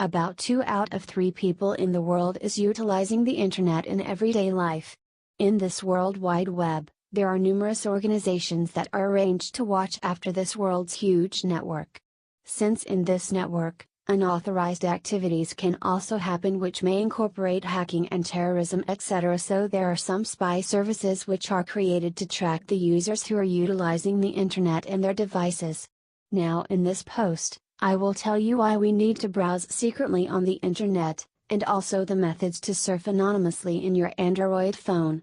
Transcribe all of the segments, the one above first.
About 2 out of 3 people in the world is utilizing the internet in everyday life. In this World Wide Web, there are numerous organizations that are arranged to watch after this world's huge network. Since in this network, unauthorized activities can also happen which may incorporate hacking and terrorism etc. So there are some spy services which are created to track the users who are utilizing the internet and their devices. Now in this post, I will tell you why we need to browse secretly on the internet, and also the methods to surf anonymously in your Android phone.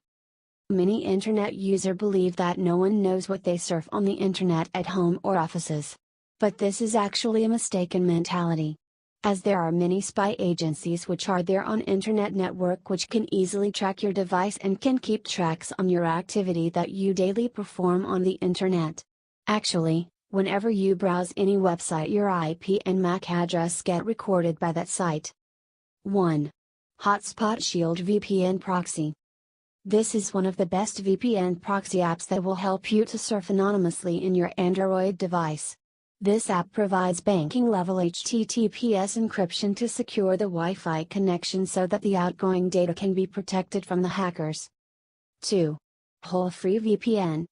Many internet users believe that no one knows what they surf on the internet at home or offices. But this is actually a mistaken mentality. As there are many spy agencies which are there on internet network which can easily track your device and can keep tracks on your activity that you daily perform on the internet. Actually, whenever you browse any website your IP and MAC address get recorded by that site. 1. Hotspot Shield VPN Proxy. This is one of the best VPN proxy apps that will help you to surf anonymously in your Android device. This app provides banking-level HTTPS encryption to secure the Wi-Fi connection so that the outgoing data can be protected from the hackers. 2. Hole-Free VPN.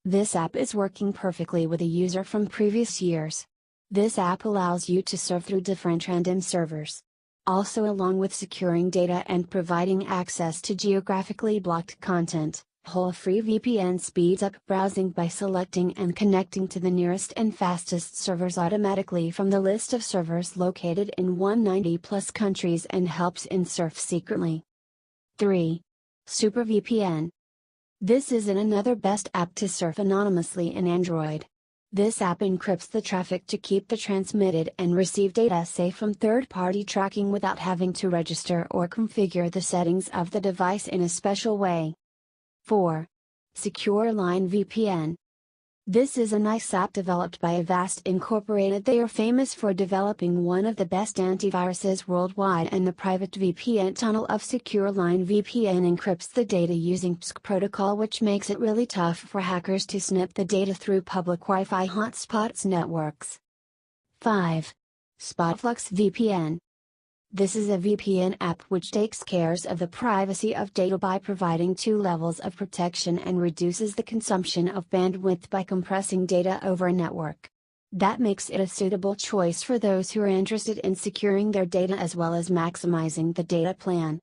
This app is working perfectly with a user from previous years. This app allows you to surf through different random servers. Also, along with securing data and providing access to geographically blocked content, Hole-Free VPN speeds up browsing by selecting and connecting to the nearest and fastest servers automatically from the list of servers located in 190+ countries and helps in surf secretly. 3. SuperVPN. This is another best app to surf anonymously in Android. This app encrypts the traffic to keep the transmitted and received data safe from third-party tracking without having to register or configure the settings of the device in a special way. 4. Secure Line VPN. This is a nice app developed by Avast Incorporated. They are famous for developing one of the best antiviruses worldwide, and the private VPN tunnel of Secure Line VPN encrypts the data using PSC protocol, which makes it really tough for hackers to snip the data through public Wi-Fi hotspots networks. 5. Spotflux VPN. This is a VPN app which takes care of the privacy of data by providing 2 levels of protection and reduces the consumption of bandwidth by compressing data over a network. That makes it a suitable choice for those who are interested in securing their data as well as maximizing the data plan.